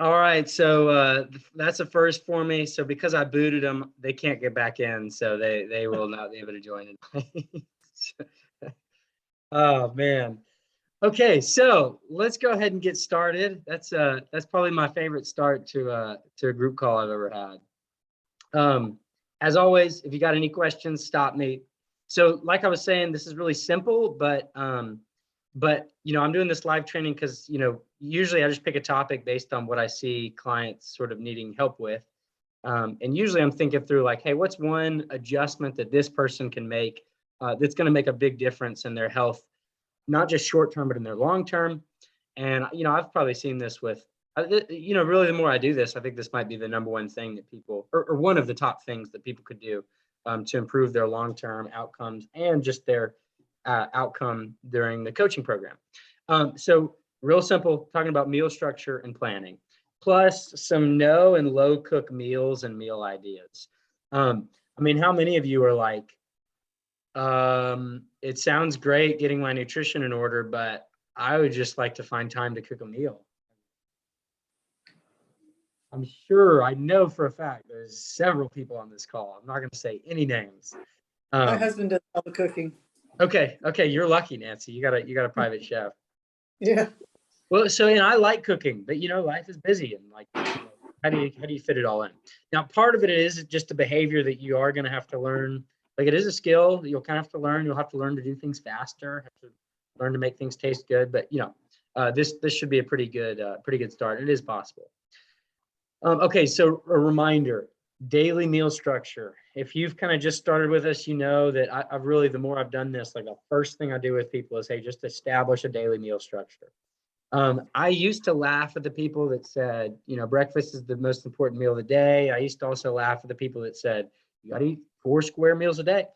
All right, so that's a first for me. So because I booted them, they can't get back in, so they will not be able to join in. Oh man. Okay, so let's go ahead and get started. That's probably my favorite start to a group call I've ever had. As always, if you got any questions, stop me. So, like I was saying, this is really simple, but I'm doing this live training because usually I just pick a topic based on what I see clients sort of needing help with, and usually I'm thinking through like, hey, what's one adjustment that this person can make that's going to make a big difference in their health, not just short term, but in their long term. And I've probably seen this with really the more I do this, I think this might be the number one thing that people, or one of the top things that people could do to improve their long-term outcomes and just their outcome during the coaching program. So real simple, talking about meal structure and planning, plus some no and low cook meals and meal ideas. I mean, how many of you are like, it sounds great getting my nutrition in order, but I would just like to find time to cook a meal. I'm sure, I know for a fact there's several people on this call. I'm not going to say any names. My husband does all the cooking. Okay, you're lucky, Nancy. You got a private chef. Yeah. Well, so I like cooking, but life is busy, and like, how do you fit it all in? Now, part of it is just a behavior that you are going to have to learn. Like, it is a skill that you'll kind of have to learn. You'll have to learn to do things faster, have to learn to make things taste good. But this should be a pretty good start. It is possible. Okay, so a reminder, daily meal structure. If you've kind of just started with us, you know that I've really, the more I've done this, like the first thing I do with people is, hey, just establish a daily meal structure. I used to laugh at the people that said, breakfast is the most important meal of the day. I used to also laugh at the people that said, you got to eat 4 square meals a day.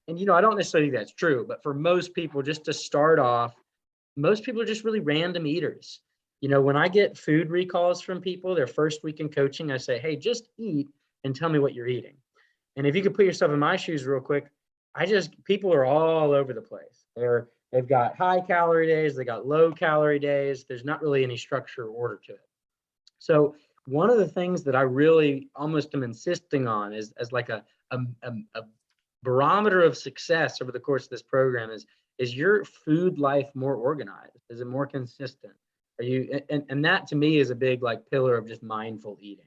And, I don't necessarily think that's true, but for most people, just to start off, most people are just really random eaters. When I get food recalls from people, their first week in coaching, I say, hey, just eat and tell me what you're eating. And if you could put yourself in my shoes real quick, people are all over the place. They've got high calorie days, they got low calorie days. There's not really any structure or order to it. So one of the things that I really almost am insisting on is as like a barometer of success over the course of this program is your food life more organized? Is it more consistent? Are you, and that to me is a big like pillar of just mindful eating.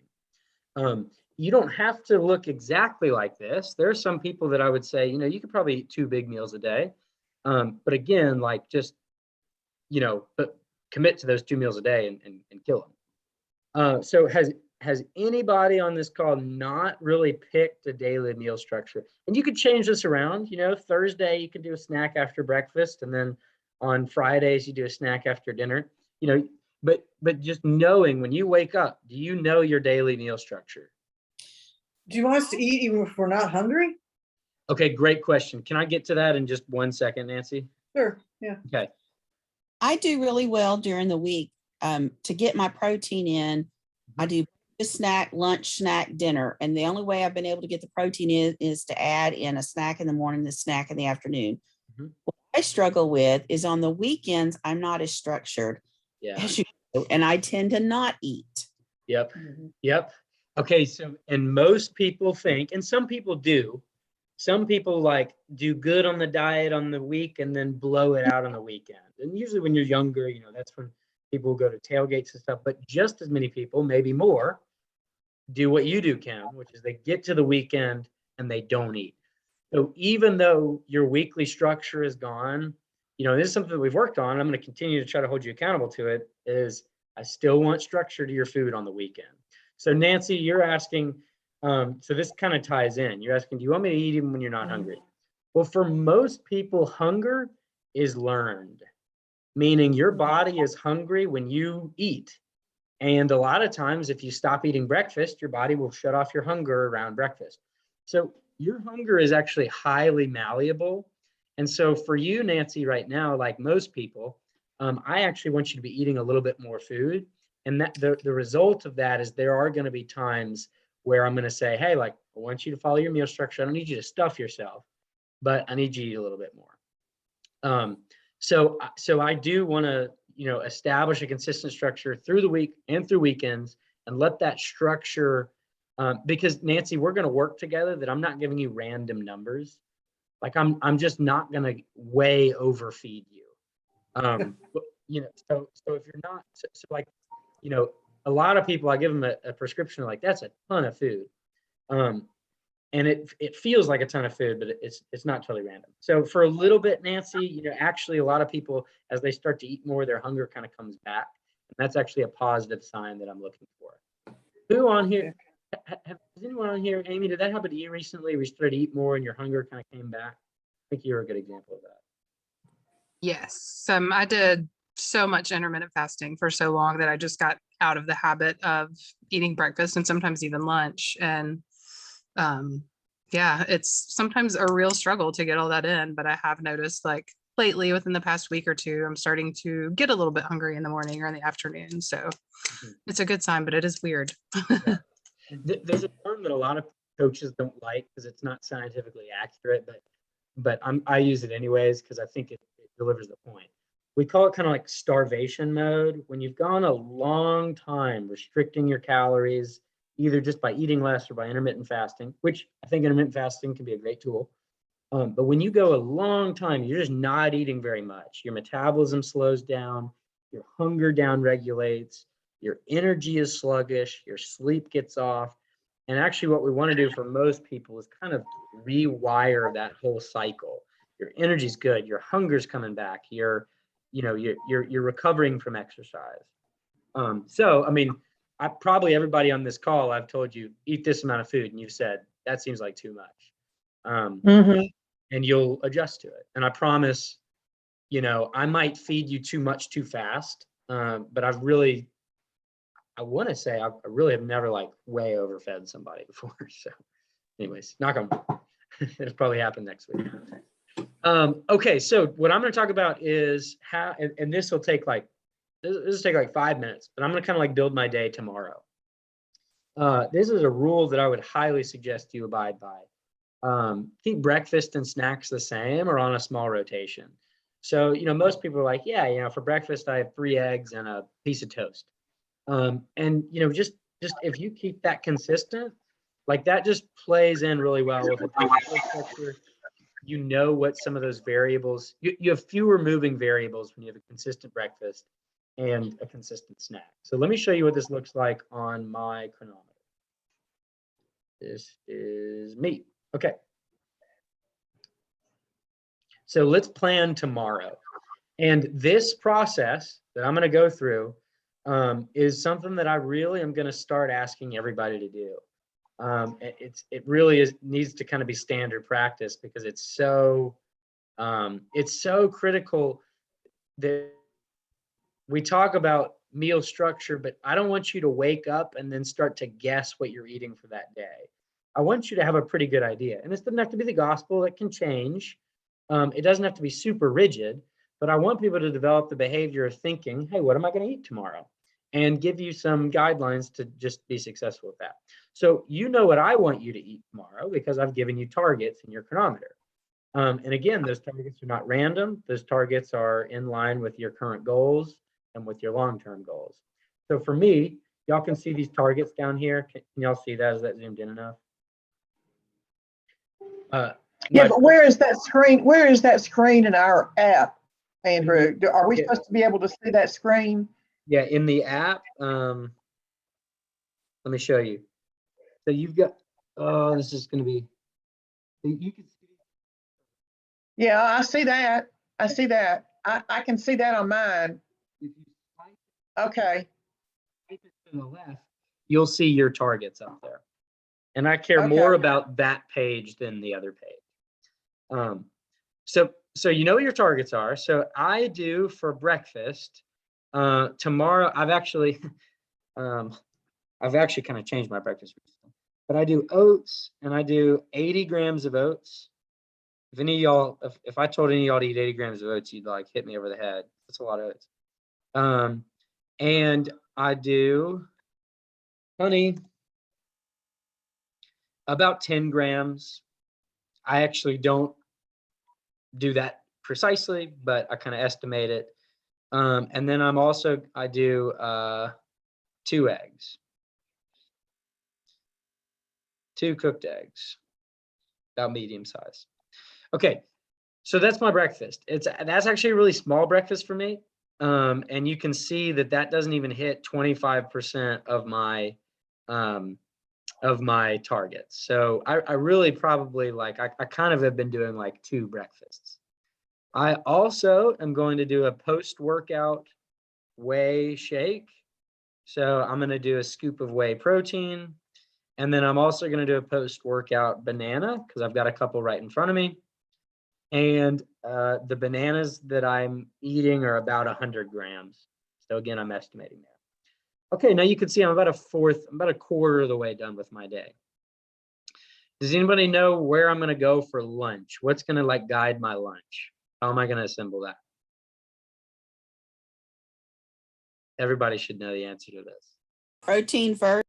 You don't have to look exactly like this. There are some people that I would say, you could probably eat 2 big meals a day. But again, like just, but commit to those 2 meals a day and kill them. So has anybody on this call not really picked a daily meal structure? And you could change this around. Thursday you could do a snack after breakfast, and then on Fridays you do a snack after dinner. But just knowing when you wake up, do you know your daily meal structure? Do you want us to eat even if we're not hungry? Okay, great question. Can I get to that in just 1 second, Nancy? Sure. Yeah. Okay. I do really well during the week to get my protein in. I do a snack, lunch, snack, dinner. And the only way I've been able to get the protein is to add in a snack in the morning, the snack in the afternoon. Mm-hmm. What I struggle with is on the weekends, I'm not as structured. Yeah. And I tend to not eat. Yep. Mm-hmm. Yep. Okay. So, and most people think, and some people do, some people like do good on the diet on the week and then blow it out on the weekend. And usually when you're younger, that's when people go to tailgates and stuff, but just as many people, maybe more, do what you do, Kim, which is they get to the weekend and they don't eat. So even though your weekly structure is gone, this is something that we've worked on. I'm going to continue to try to hold you accountable to it, is I still want structure to your food on the weekend. So Nancy, you're asking, so this kind of ties in. You're asking, do you want me to eat even when you're not hungry? Well, for most people, hunger is learned, meaning your body is hungry when you eat. And a lot of times, if you stop eating breakfast, your body will shut off your hunger around breakfast. So your hunger is actually highly malleable. And so for you, Nancy, right now, like most people, I actually want you to be eating a little bit more food. And that the result of that is there are going to be times where I'm going to say, hey, like, I want you to follow your meal structure. I don't need you to stuff yourself, but I need you to eat a little bit more. So I do want to, establish a consistent structure through the week and through weekends. and let that structure, because Nancy, we're going to work together that I'm not giving you random numbers. Like I'm just not going to way overfeed you. But, you know, so if you're not, so like, you know, a lot of people, I give them a prescription like that's a ton of food. And it feels like a ton of food, but it's not totally random. So for a little bit, Nancy, you know, actually a lot of people, as they start to eat more, their hunger kind of comes back. And that's actually a positive sign that I'm looking for. Who on here, has anyone on here, Amy, did that happen to you recently? We started to eat more and your hunger kind of came back? I think you're a good example of that. Yes, I did so much intermittent fasting for so long that I just got out of the habit of eating breakfast and sometimes even lunch. And yeah, it's sometimes a real struggle to get all that in, but I have noticed like lately within the past week or two, I'm starting to get a little bit hungry in the morning or in the afternoon. So it's a good sign, but it is weird. Yeah. There's a term that a lot of coaches don't like because it's not scientifically accurate, but I use it anyways because I think it delivers the point. We call it kind of like starvation mode. When you've gone a long time restricting your calories, either just by eating less or by intermittent fasting, which I think intermittent fasting can be a great tool. But when you go a long time, you're just not eating very much. Your metabolism slows down, your hunger down regulates, your energy is sluggish, your sleep gets off. And actually what we want to do for most people is kind of rewire that whole cycle. Your energy's good, your hunger's coming back, you're recovering from exercise. So I mean, I probably everybody on this call, I've told you eat this amount of food, and you've said that seems like too much. And you'll adjust to it. And I promise, you know, I might feed you too much too fast, but I want to say I really have never like way overfed somebody before. So anyways, knock on wood. It'll probably happen next week. Okay, so what I'm going to talk about is how, and this will take like 5 minutes, but I'm going to kind of like build my day tomorrow. This is a rule that I would highly suggest you abide by. Keep breakfast and snacks the same or on a small rotation. So, you know, most people are like, yeah, you know, for breakfast, I have 3 eggs and a piece of toast. And, you know, just if you keep that consistent, like that just plays in really well with a blood structure. You know what some of those variables, you have fewer moving variables when you have a consistent breakfast and a consistent snack. So let me show you what this looks like on my chronometer. This is me. Okay. So let's plan tomorrow. And this process that I'm going to go through is something that I really am going to start asking everybody to do. It really needs to kind of be standard practice because it's so critical that we talk about meal structure, but I don't want you to wake up and then start to guess what you're eating for that day. I want you to have a pretty good idea. And this doesn't have to be the gospel, it can change. It doesn't have to be super rigid, but I want people to develop the behavior of thinking, hey, what am I going to eat tomorrow? And give you some guidelines to just be successful with that. So you know what I want you to eat tomorrow because I've given you targets in your chronometer. And again, those targets are not random. Those targets are in line with your current goals and with your long-term goals. So for me, y'all can see these targets down here. Can y'all see that? Is that zoomed in enough? Yeah, but where is that screen? Where is that screen in our app, Andrew? Are we supposed to be able to see that screen? Yeah, in the app, let me show you. So you've got, oh, this is going to be, you can see. Yeah, I see that. I see that. I can see that on mine. If you swipe Okay. it to the left, you'll see your targets up there. And I care Okay. more about that page than the other page. So you know what your targets are. So I do for breakfast tomorrow. I've actually kind of changed my breakfast recently, but I do oats and I do 80 grams of oats. If any of y'all, if I told any of y'all to eat 80 grams of oats, you'd like hit me over the head. That's a lot of oats. And I do honey, about 10 grams. I actually don't do that precisely, but I kind of estimate it. And then I do 2 eggs. 2 cooked eggs, about medium size. Okay, so that's my breakfast. That's actually a really small breakfast for me. And you can see that that doesn't even hit 25% of my targets. So I really probably like, I kind of have been doing like 2 breakfasts. I also am going to do a post-workout whey shake. So I'm going to do a scoop of whey protein. And then I'm also going to do a post-workout banana because I've got a couple right in front of me. And the bananas that I'm eating are about 100 grams. So again, I'm estimating that. Okay, now you can see I'm about a quarter of the way done with my day. Does anybody know where I'm going to go for lunch? What's going to like guide my lunch? How am I going to assemble that? Everybody should know the answer to this. Protein first.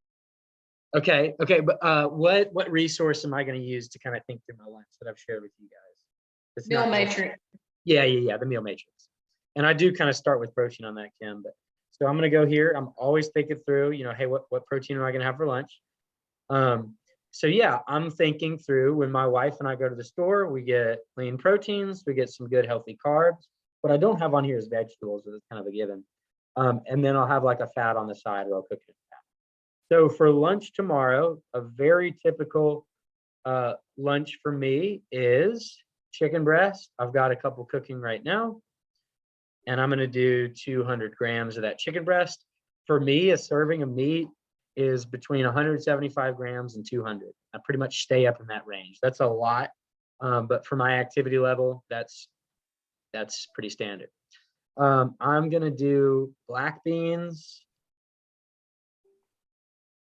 Okay, but what resource am I going to use to kind of think through my lunch that I've shared with you guys? It's Meal not- matrix. Yeah, the meal matrix. And I do kind of start with protein on that, Kim. But so I'm going to go here. I'm always thinking through, hey, what protein am I going to have for lunch? So yeah, I'm thinking through when my wife and I go to the store, we get lean proteins, we get some good healthy carbs. What I don't have on here is vegetables, so it's kind of a given. And then I'll have like a fat on the side, or I'll cook it in fat. So for lunch tomorrow, a very typical lunch for me is chicken breast. I've got a couple cooking right now, and I'm going to do 200 grams of that chicken breast. For me, a serving of meat is between 175 grams and 200. I pretty much stay up in that range. That's a lot, but for my activity level, that's pretty standard. I'm going to do black beans,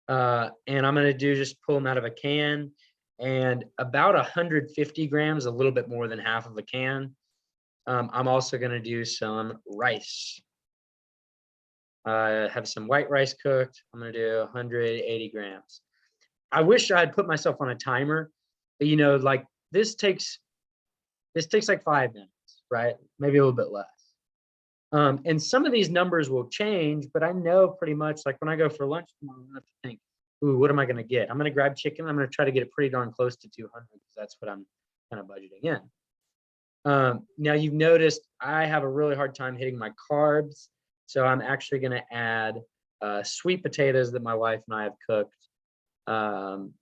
and I'm going to just pull them out of a can, and about 150 grams, a little bit more than half of a can. I'm also going to do some rice. Have some white rice cooked. I'm going to do 180 grams. I wish I had put myself on a timer, but like this takes like 5 minutes, right? Maybe a little bit less. And some of these numbers will change, but I know pretty much like when I go for lunch tomorrow, I have to think, ooh, what am I going to get? I'm going to grab chicken. I'm going to try to get it pretty darn close to 200 because that's what I'm kind of budgeting in. Now you've noticed I have a really hard time hitting my carbs. So I'm actually going to add sweet potatoes that my wife and I have cooked. I'm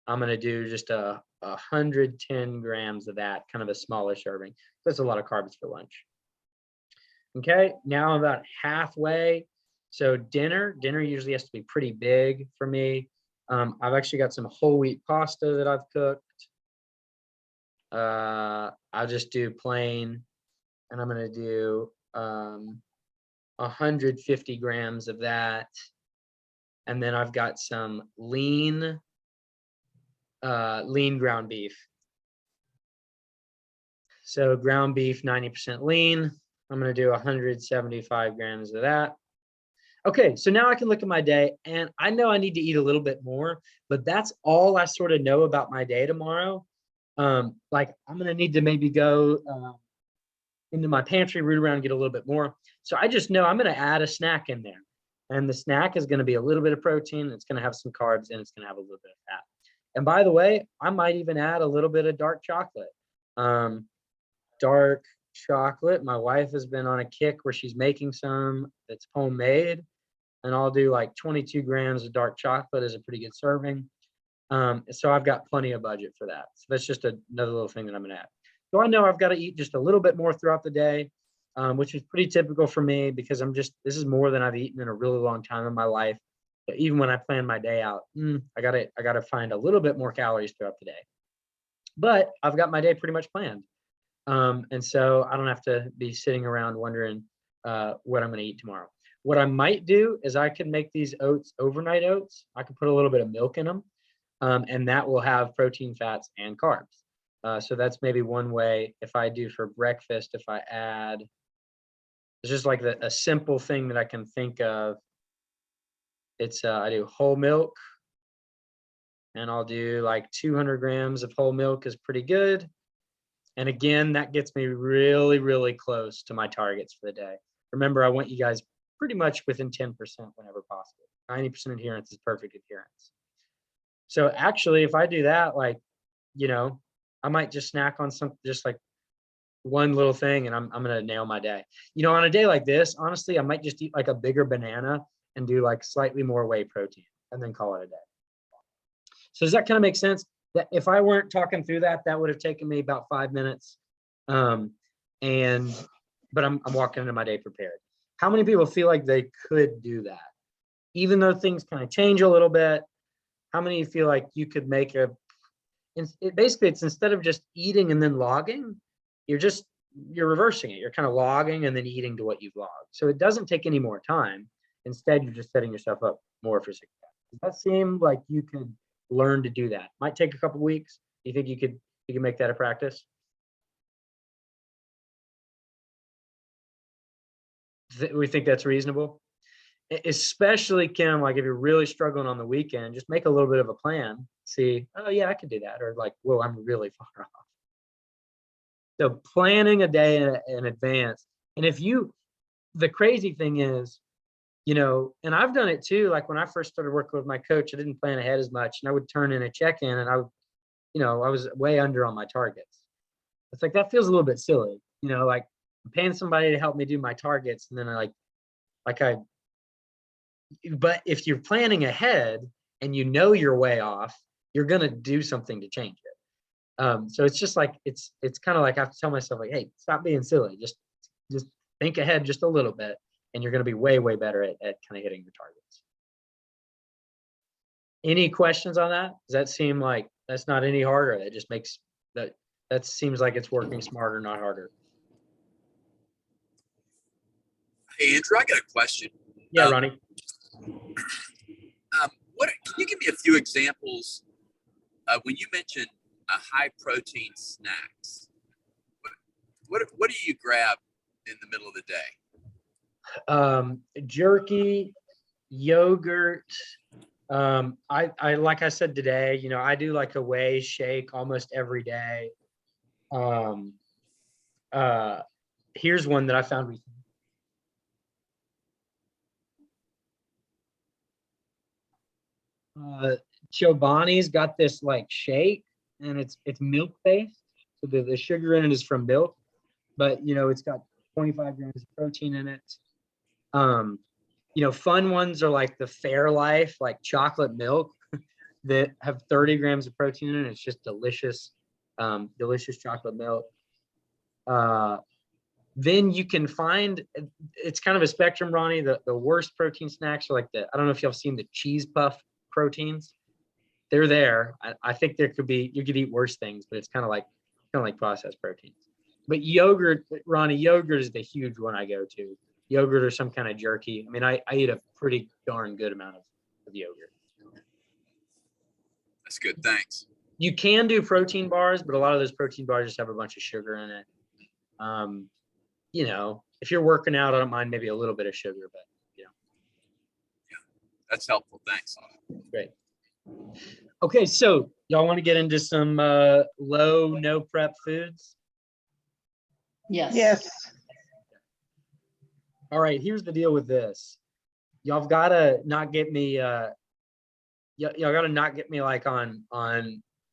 going to do just 110 grams of that, kind of a smaller serving. That's a lot of carbs for lunch. Okay, now I'm about halfway. So dinner usually has to be pretty big for me. I've actually got some whole wheat pasta that I've cooked. I'll just do plain, and I'm going to do 150 grams of that. And then I've got some lean ground beef. So ground beef, 90% lean. I'm going to do 175 grams of that. Okay, so now I can look at my day, and I know I need to eat a little bit more, but that's all I sort of know about my day tomorrow. Like I'm going to need to maybe go into my pantry, root around, get a little bit more. So I just know I'm going to add a snack in there, and the snack is going to be a little bit of protein. It's going to have some carbs, and it's going to have a little bit of fat. And by the way, I might even add a little bit of dark chocolate. Dark chocolate. My wife has been on a kick where she's making some that's homemade, and I'll do like 22 grams of dark chocolate as a pretty good serving. So I've got plenty of budget for that. So that's just another little thing that I'm going to add. So I know I've got to eat just a little bit more throughout the day, which is pretty typical for me because this is more than I've eaten in a really long time in my life. But even when I plan my day out, I gotta find a little bit more calories throughout the day. But I've got my day pretty much planned. And so I don't have to be sitting around wondering what I'm going to eat tomorrow. What I might do is I can make these oats overnight oats. I can put a little bit of milk in them, and that will have protein, fats, and carbs. So that's maybe one way. If I do for breakfast, if I add, it's just like a simple thing that I can think of. It's I do whole milk, and I'll do like 200 grams of whole milk is pretty good. And again, that gets me really, really close to my targets for the day. Remember, I want you guys pretty much within 10% whenever possible. 90% adherence is perfect adherence. So actually, if I do that, like, I might just snack on something, just like one little thing, and I'm gonna nail my day. On a day like this, honestly, I might just eat like a bigger banana and do like slightly more whey protein and then call it a day. So does that kind of make sense? That if I weren't talking through that, that would have taken me about 5 minutes. But I'm walking into my day prepared. How many people feel like they could do that? Even though things kind of change a little bit, how many feel like you could make basically it's instead of just eating and then logging, you're reversing it. You're kind of logging and then eating to what you've logged. So it doesn't take any more time. Instead, you're just setting yourself up more for success. Does that seem like you could learn to do that? Might take a couple weeks. Do you think you could make that a practice? We think that's reasonable, especially Kim, like if you're really struggling on the weekend, just make a little bit of a plan. See, oh yeah, I could do that. Or like, whoa, I'm really far off. So planning a day in advance. And the crazy thing is, and I've done it too. Like when I first started working with my coach, I didn't plan ahead as much, and I would turn in a check-in and I was way under on my targets. It's like, that feels a little bit silly, like I'm paying somebody to help me do my targets. And then but if you're planning ahead and you're way off, you're going to do something to change it. So it's just like, it's kind of like I have to tell myself like, hey, stop being silly. Just think ahead just a little bit, and you're going to be way, way better at kind of hitting your targets. Any questions on that? Does that seem like that's not any harder? It just makes that seems like it's working smarter, not harder. Hey, Andrew, I got a question. Yeah, Ronnie. Can you give me a few examples when you mentioned high protein snacks? What do you grab in the middle of the day? Jerky, yogurt. I like I said today, I do like a whey shake almost every day. Here's one that I found recently. Chobani's got this like shake, and it's milk based, so the sugar in it is from milk, but it's got 25 grams of protein in it. Fun ones are like the Fairlife, like chocolate milk that have 30 grams of protein in it. It's just delicious, delicious chocolate milk. Then you can find, it's kind of a spectrum, Ronnie. The worst protein snacks are like I don't know if y'all seen the cheese puff proteins. They're there. I think you could eat worse things, but it's kind of like processed proteins. But yogurt, Ronnie, yogurt is the huge one I go to. Yogurt or some kind of jerky. I mean, I eat a pretty darn good amount of yogurt. That's good. Thanks. You can do protein bars, but a lot of those protein bars just have a bunch of sugar in it. If you're working out, I don't mind maybe a little bit of sugar, but Yeah, that's helpful. Thanks. Great. Okay, so y'all want to get into some low, no prep foods? Yes. All right, here's the deal with this. Y'all gotta not get me y'all gotta not get me like on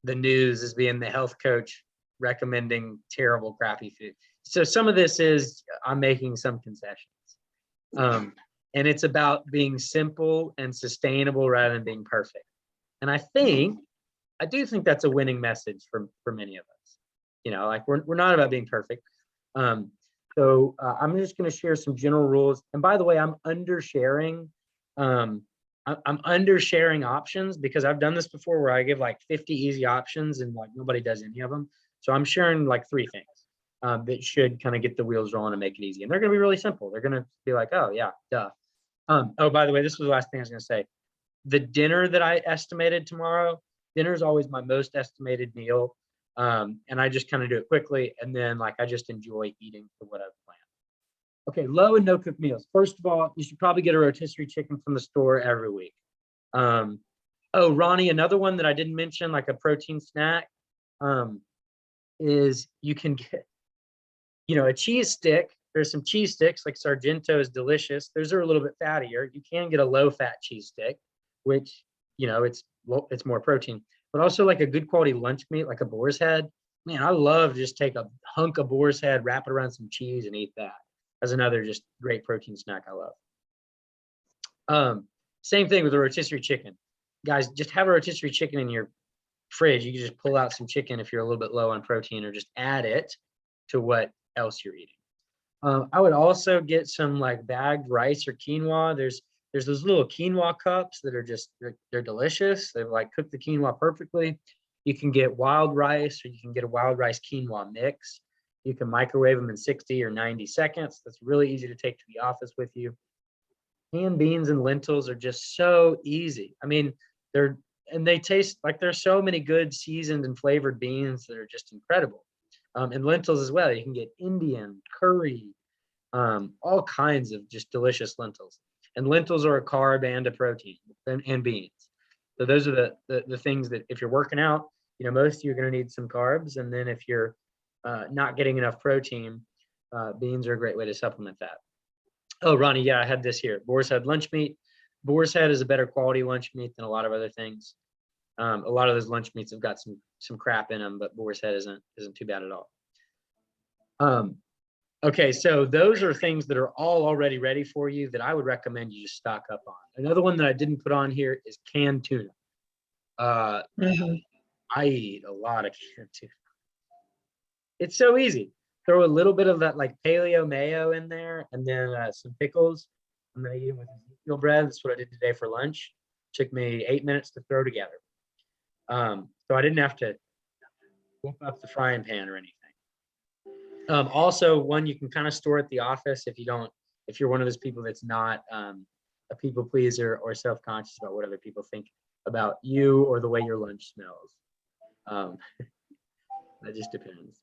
the news as being the health coach recommending terrible, crappy food. So some of this is I'm making some concessions. And it's about being simple and sustainable rather than being perfect. And I do think that's a winning message for many of us. Like we're not about being perfect. So I'm just going to share some general rules. And by the way, I'm undersharing. I'm undersharing options because I've done this before where I give like 50 easy options and like nobody does any of them. So I'm sharing like 3 things that should kind of get the wheels rolling and make it easy. And they're going to be really simple. They're going to be like, oh yeah, duh. Oh, by the way, this was the last thing I was going to say. The dinner that I estimated tomorrow, dinner is always my most estimated meal. And I just kind of do it quickly. And then like, I just enjoy eating for what I've planned. Okay, low and no cook meals. First of all, you should probably get a rotisserie chicken from the store every week. Oh, Ronnie, another one that I didn't mention, like a protein snack, is you can get, a cheese stick. There's some cheese sticks, like Sargento is delicious. Those are a little bit fattier. You can get a low fat cheese stick, which it's more protein, but also like a good quality lunch meat, like a boar's head. Man, I love to just take a hunk of boar's head, wrap it around some cheese, and eat that. As another just great protein snack I love. Same thing with the rotisserie chicken. Guys, just have a rotisserie chicken in your fridge. You can just pull out some chicken if you're a little bit low on protein, or just add it to what else you're eating. I would also get some like bagged rice or quinoa. There's those little quinoa cups that are just, they're delicious. They like cook the quinoa perfectly. You can get wild rice, or you can get a wild rice quinoa mix. You can microwave them in 60 or 90 seconds. That's really easy to take to the office with you. Canned beans and lentils are just so easy. I mean, they taste like, there's so many good seasoned and flavored beans that are just incredible. And lentils as well. You can get Indian, curry, all kinds of just delicious lentils. And lentils are a carb and a protein, and beans. So those are the things that if you're working out, most of you are going to need some carbs. And then if you're not getting enough protein, beans are a great way to supplement that. Oh, Ronnie, yeah, I had this here. Boar's head lunch meat. Boar's head is a better quality lunch meat than a lot of other things. A lot of those lunch meats have got some crap in them, but boar's head isn't too bad at all. Okay, so those are things that are all already ready for you that I would recommend you just stock up on. Another one that I didn't put on here is canned tuna. I eat a lot of canned tuna. It's so easy. Throw a little bit of that like paleo mayo in there, and then some pickles. I'm gonna eat it with Ezekiel bread. That's what I did today for lunch. Took me 8 minutes to throw together. So I didn't have to whip up the frying pan or anything. Also, one you can kind of store at the office if you're one of those people that's not a people pleaser or self-conscious about what other people think about you or the way your lunch smells. That just depends.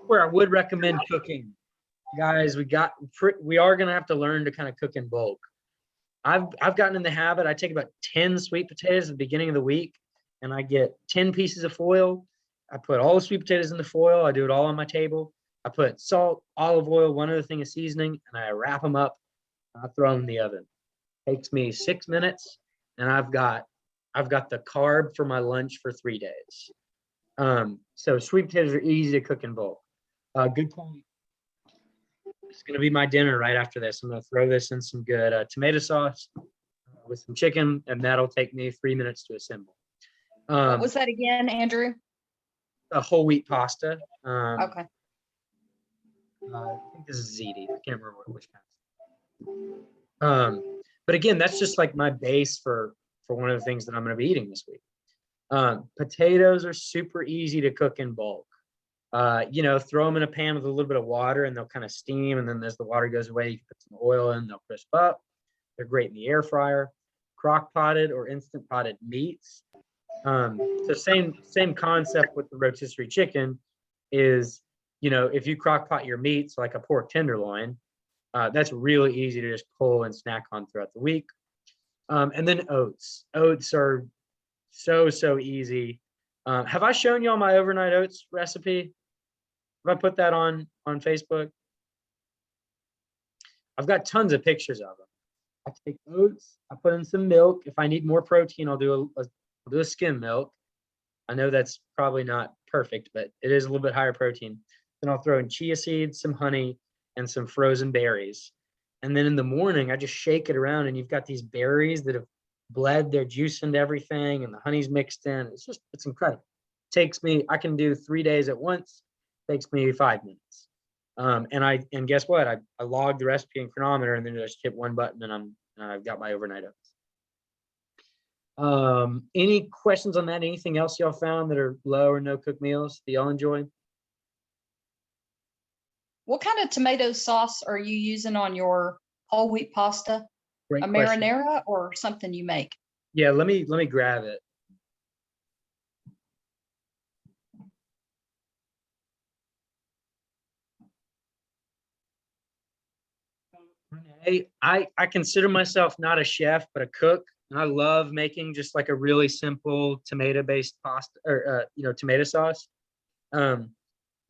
Where I would recommend cooking, guys, we are gonna have to learn to kind of cook in bulk. I've gotten in the habit. I take about 10 sweet potatoes at the beginning of the week, and I get 10 pieces of foil. I put all the sweet potatoes in the foil. I do it all on my table. I put salt, olive oil, one other thing of seasoning, and I wrap them up. I throw them in the oven. Takes me 6 minutes, and I've got the carb for my lunch for 3 days. So sweet potatoes are easy to cook in bulk. Good quality. It's going to be my dinner right after this. I'm going to throw this in some good tomato sauce with some chicken, and that'll take me 3 minutes to assemble. What was that again, Andrew? A whole wheat pasta. Okay. I think this is ziti. I can't remember which kind. But again, that's just like my base for one of the things that I'm going to be eating this week. Potatoes are super easy to cook in bulk. Throw them in a pan with a little bit of water, and they'll kind of steam. And then as the water goes away, you can put some oil in, they'll crisp up. They're great in the air fryer. Crock potted or instant potted meats. So same concept with the rotisserie chicken is, if you crock pot your meats like a pork tenderloin, that's really easy to just pull and snack on throughout the week. And then oats. Oats are so easy. Have I shown y'all my overnight oats recipe? Have I put that on Facebook? I've got tons of pictures of them. I take oats, I put in some milk. If I need more protein, I'll do a skim milk. I know that's probably not perfect, but it is a little bit higher protein. Then I'll throw in chia seeds, some honey, and some frozen berries. And then in the morning, I just shake it around, and you've got these berries that have bled their juice into everything, and the honey's mixed in. It's incredible. I can do 3 days at once. Takes me 5 minutes. And guess what? I logged the recipe and chronometer, and then just hit one button, and I've got my overnight oats. Any questions on that? Anything else y'all found that are low or no cook meals that y'all enjoy? What kind of tomato sauce are you using on your whole wheat pasta? Great A question. marinara or something you make? Yeah, let me grab it. I consider myself not a chef, but a cook. And I love making just like a really simple tomato-based pasta or tomato sauce.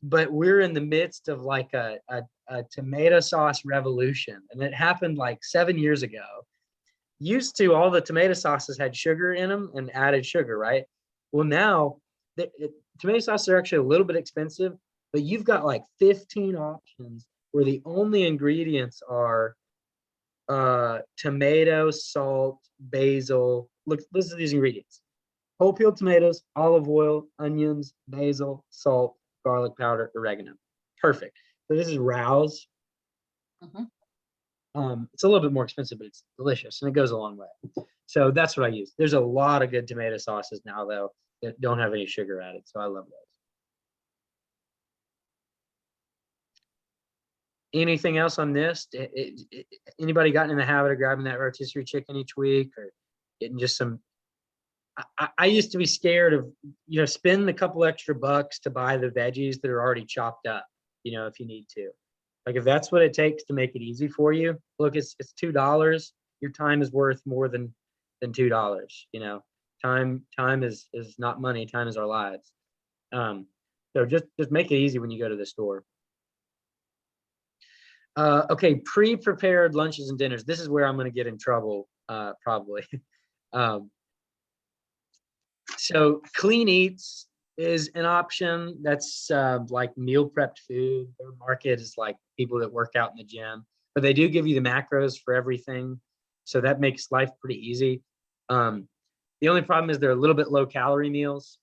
But we're in the midst of like a tomato sauce revolution, and it happened like 7 years ago. used to, all the tomato sauces had sugar in them and added sugar, right? Well, now tomato sauces are actually a little bit expensive, but you've got like 15 options where the only ingredients are tomato, salt, basil. Look, listen to these ingredients: whole peeled tomatoes, olive oil, onions, basil, salt, garlic powder, oregano. Perfect. So this is Rouse. It's a little bit more expensive, but it's delicious and it goes a long way. So that's what I use. There's a lot of good tomato sauces now, though, that don't have any sugar added. So I love those. Anything else on this? Anybody gotten in the habit of grabbing that rotisserie chicken each week, or getting just some? I used to be scared of, spend a couple extra bucks to buy the veggies that are already chopped up, if you need to. Like, if that's what it takes to make it easy for you, look, it's $2. Your time is worth more than $2. Time is not money. Time is our lives. So just make it easy when you go to the store. Okay, pre-prepared lunches and dinners. This is where I'm going to get in trouble, probably. So clean eats is an option. That's like meal prepped food. Their market is like people that work out in the gym, but they do give you the macros for everything. So that makes life pretty easy. The only problem is they're a little bit low calorie meals.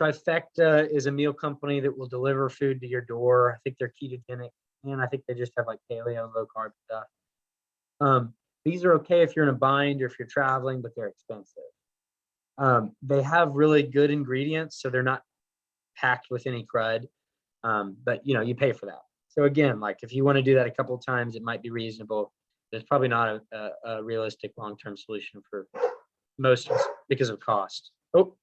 Trifecta is a meal company that will deliver food to your door. I think they're ketogenic, and I think they just have like paleo, low carb stuff. These are okay if you're in a bind or if you're traveling, but they're expensive. They have really good ingredients, so they're not packed with any crud, but you pay for that. So again, like if you want to do that a couple of times, it might be reasonable. It's probably not a realistic long-term solution for most of us because of cost. Oh,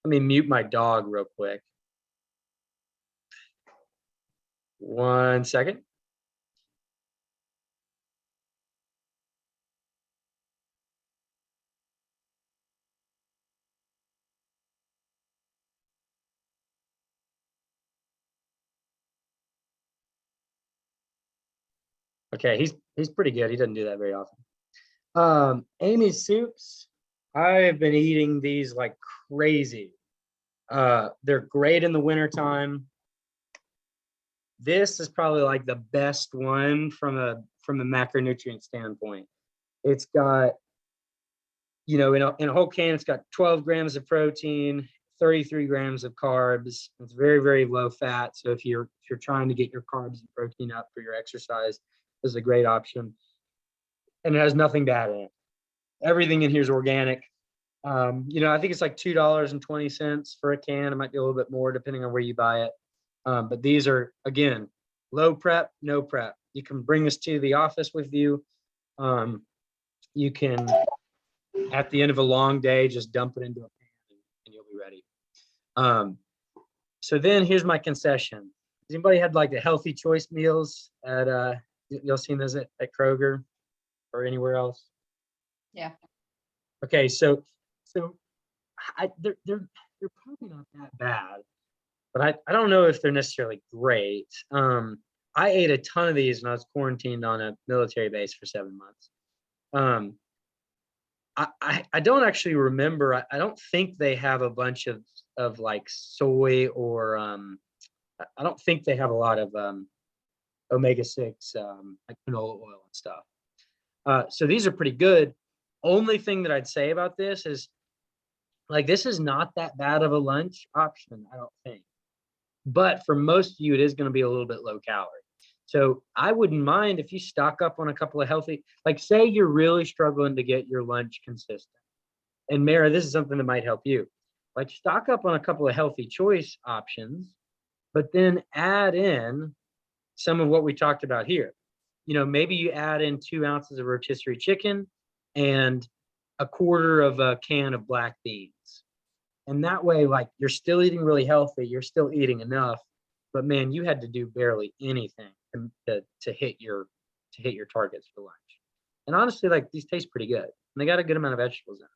let me mute my dog real quick. 1 second. Okay, he's pretty good. He doesn't do that very often. Amy's soups. I've been eating these like crazy. They're great in the wintertime. This is probably like the best one from a macronutrient standpoint. It's got, in a whole can, it's got 12 grams of protein, 33 grams of carbs. It's very, very low fat. So if you're trying to get your carbs and protein up for your exercise, this is a great option. And it has nothing bad in it. Everything in here is organic. I think it's like $2.20 for a can. It might be a little bit more depending on where you buy it. But these are, again, low prep, no prep. You can bring this to the office with you. You can, at the end of a long day, just dump it into a pan and you'll be ready. So then here's my concession. Has anybody had like the healthy choice meals at y'all seen those at Kroger or anywhere else? Yeah. Okay, so they're probably not that bad, but I don't know if they're necessarily great. I ate a ton of these when I was quarantined on a military base for 7 months. I don't actually remember. I don't think they have a bunch of like soy or I don't think they have a lot of omega-6 like canola oil and stuff. So these are pretty good. Only thing that I'd say about this is, like, this is not that bad of a lunch option, I don't think. But for most of you, it is going to be a little bit low calorie. So I wouldn't mind if you stock up on a couple of healthy, like say you're really struggling to get your lunch consistent. And Mara, this is something that might help you. Like stock up on a couple of healthy choice options, but then add in some of what we talked about here. Maybe you add in 2 ounces of rotisserie chicken and a quarter of a can of black beans. And that way, like, you're still eating really healthy, you're still eating enough, but man, you had to do barely anything to hit your targets for lunch. And honestly, like, these taste pretty good. And they got a good amount of vegetables in them.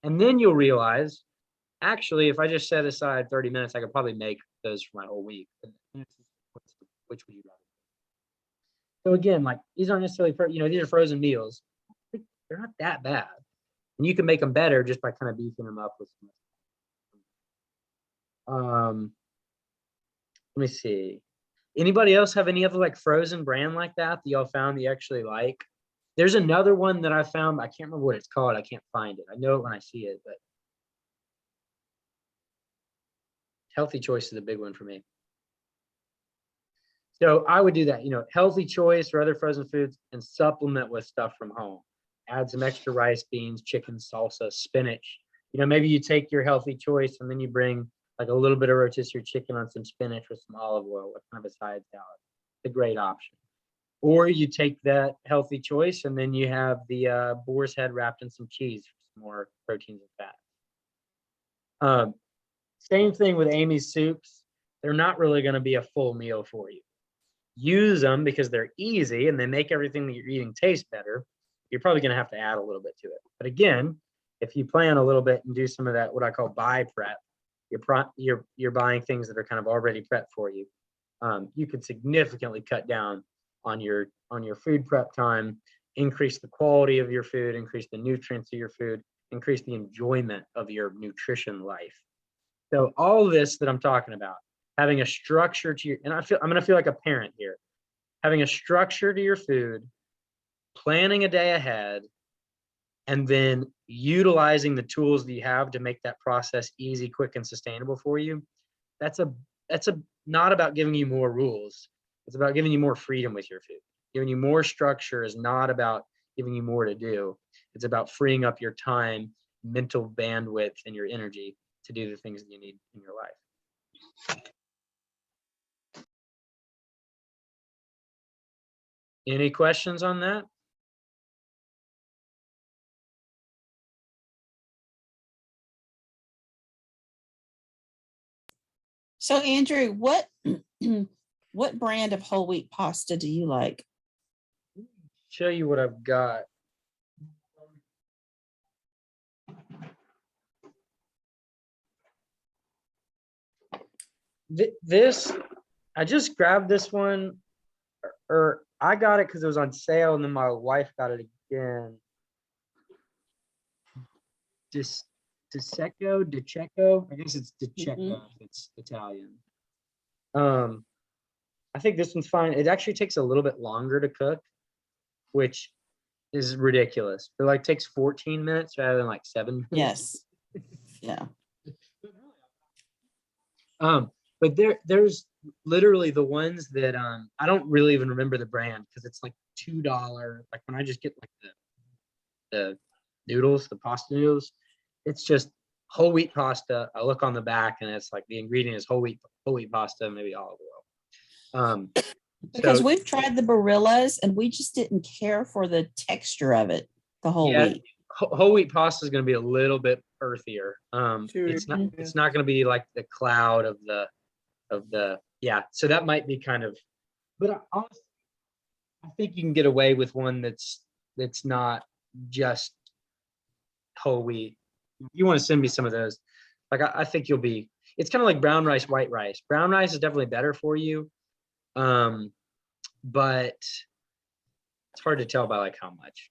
And then you'll realize, actually, if I just set aside 30 minutes, I could probably make those for my whole week. Which would you rather? So again, like, these aren't necessarily, these are frozen meals. They're they're not that bad. And you can make them better just by kind of beefing them up with some. Let me see. Anybody else have any other like frozen brand like that y'all found that you actually like? There's another one that I found. I can't remember what it's called. I can't find it. I know it when I see it, but Healthy Choice is a big one for me. So I would do that, Healthy Choice or other frozen foods, and supplement with stuff from home. Add some extra rice, beans, chicken, salsa, spinach. Maybe you take your Healthy Choice and then you bring like a little bit of rotisserie chicken on some spinach with some olive oil with kind of a side salad. It's a great option. Or you take that Healthy Choice and then you have the boar's head wrapped in some cheese for some more proteins and fat. Same thing with Amy's soups. They're not really going to be a full meal for you. Use them because they're easy and they make everything that you're eating taste better. You're probably going to have to add a little bit to it. But again, if you plan a little bit and do some of that, what I call buy prep, you're buying things that are kind of already prepped for you. You could significantly cut down on your food prep time, increase the quality of your food, increase the nutrients of your food, increase the enjoyment of your nutrition life. So all this that I'm talking about, having a structure to your, and I'm going to feel like a parent here, having a structure to your food, planning a day ahead, and then utilizing the tools that you have to make that process easy, quick, and sustainable for you. That's not about giving you more rules. It's about giving you more freedom with your food. Giving you more structure is not about giving you more to do. It's about freeing up your time, mental bandwidth, and your energy to do the things that you need in your life. Any questions on that? So Andrew, what what brand of whole wheat pasta do you like? Show you what I've got. This, I just grabbed this one, or I got it because it was on sale, and then my wife got it again. DiCecco. I guess it's DiCecco if it's Italian. I think this one's fine. It actually takes a little bit longer to cook, which is ridiculous. It like takes 14 minutes rather than like 7 minutes. Yes. Yeah. But there's literally the ones that I don't really even remember the brand because it's like $2. Like when I just get like the noodles, the pasta noodles, it's just whole wheat pasta. I look on the back and it's like the ingredient is whole wheat pasta, maybe olive oil. Because we've tried the Barillas and we just didn't care for the texture of it, the whole wheat. Whole wheat pasta is going to be a little bit earthier. It's not going to be like the cloud of the so that might be kind of, but honestly, I think you can get away with one that's not just whole wheat. If you want to send me some of those, like I think it's kind of like brown rice, white rice. Brown rice is definitely better for you. But it's hard to tell by like how much.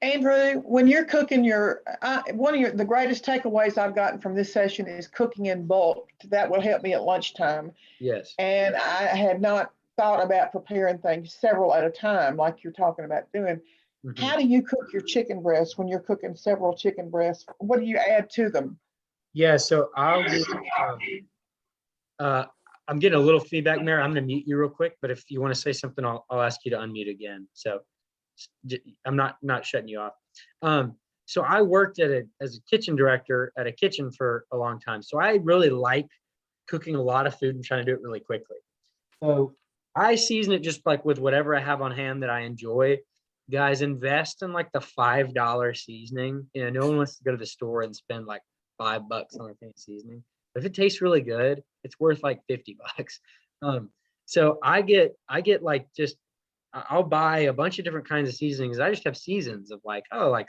Andrew, when you're cooking the greatest takeaways I've gotten from this session is cooking in bulk. That will help me at lunchtime. Yes. And I had not thought about preparing things several at a time like you're talking about doing. Mm-hmm. How do you cook your chicken breasts when you're cooking several chicken breasts? What do you add to them? Yeah, so I'll do, I'm getting a little feedback, Mary. I'm going to mute you real quick, but if you want to say something, I'll ask you to unmute again. So I'm not shutting you off. So I worked as a kitchen director at a kitchen for a long time. So I really like cooking a lot of food and trying to do it really quickly. So I season it just like with whatever I have on hand that I enjoy. Guys, invest in like the $5 seasoning. No one wants to go to the store and spend like $5 on a thing of seasoning. But if it tastes really good, it's worth like $50. So I get like just, I'll buy a bunch of different kinds of seasonings. I just have seasons of like, oh, like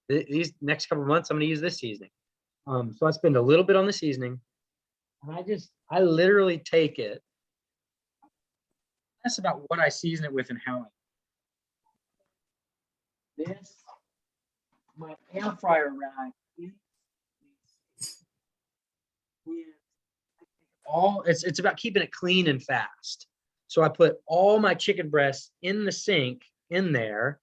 these next couple of months, I'm going to use this seasoning. So I spend a little bit on the seasoning, and I literally take it. That's about what I season it with and how this, my air fryer rack, it's about keeping it clean and fast. So I put all my chicken breasts in the sink in there,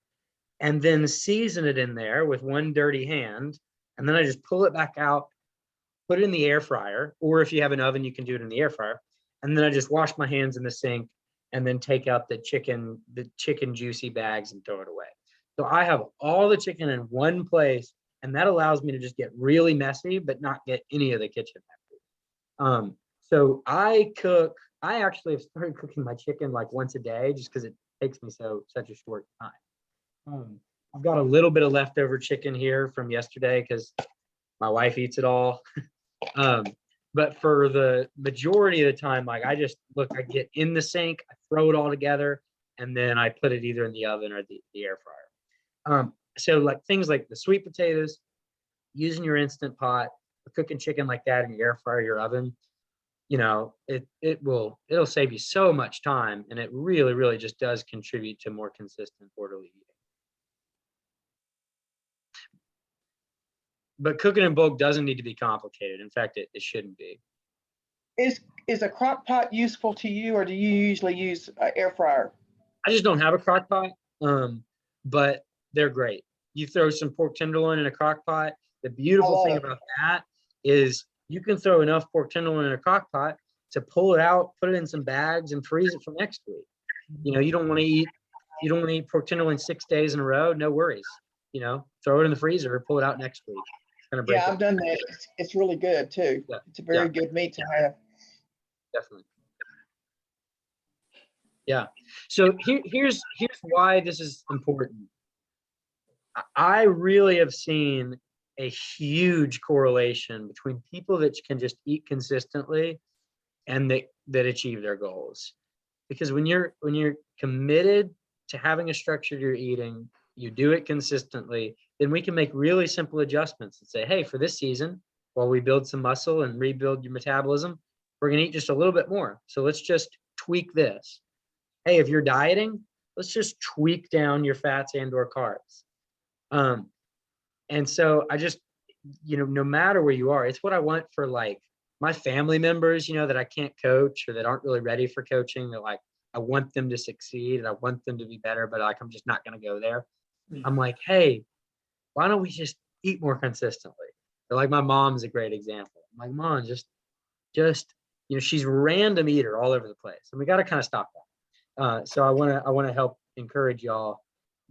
and then season it in there with one dirty hand. And then I just pull it back out, put it in the air fryer, or if you have an oven, you can do it in the air fryer. And then I just wash my hands in the sink and then take out the chicken juicy bags and throw it away. So I have all the chicken in one place, and that allows me to just get really messy, but not get any of the kitchen messy. So I actually have started cooking my chicken like once a day, just because it takes me such a short time. I've got a little bit of leftover chicken here from yesterday because my wife eats it all. But for the majority of the time, like I get in the sink, I throw it all together, and then I put it either in the oven or the air fryer. So like things like the sweet potatoes, using your Instant Pot, or cooking chicken like that in your air fryer, your oven, it'll save you so much time, and it really, really just does contribute to more consistent orderly eating. But cooking in bulk doesn't need to be complicated. In fact, it shouldn't be. Is a crock pot useful to you, or do you usually use an air fryer? I just don't have a crock pot, but they're great. You throw some pork tenderloin in a crock pot. The beautiful thing about that is you can throw enough pork tenderloin in a crock pot to pull it out, put it in some bags, and freeze it for next week. You don't want to eat pork tenderloin 6 days in a row. No worries. Throw it in the freezer, pull it out next week. Yeah, I've done that. It's really good too. Yeah. It's a very good meat to have. Definitely. Yeah. So here's why this is important. I really have seen a huge correlation between people that can just eat consistently and that achieve their goals. Because when you're committed to having a structure to your eating, you do it consistently, then we can make really simple adjustments and say, hey, for this season, while we build some muscle and rebuild your metabolism, we're going to eat just a little bit more. So let's just tweak this. Hey, if you're dieting, let's just tweak down your fats and or carbs. And so I just, no matter where you are, it's what I want for like my family members, that I can't coach or that aren't really ready for coaching. That like, I want them to succeed and I want them to be better, but like, I'm just not going to go there. I'm like, hey, why don't we just eat more consistently? Or like my mom's a great example. I'm like, Mom, just, she's a random eater all over the place. And we got to kind of stop that. So I want to help encourage y'all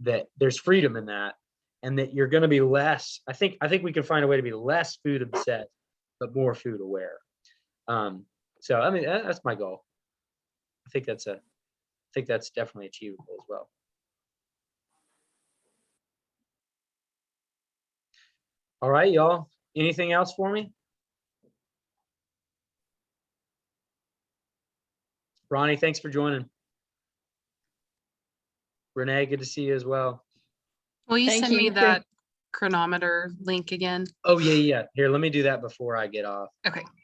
that there's freedom in that, and that you're going to be less. I think we can find a way to be less food obsessed, but more food aware. So I mean, that's my goal. I think that's definitely achievable as well. All right, y'all. Anything else for me? Ronnie, thanks for joining. Renee, good to see you as well. Will you Thank send me you. that chronometer link again? Oh, yeah. Here, let me do that before I get off. Okay.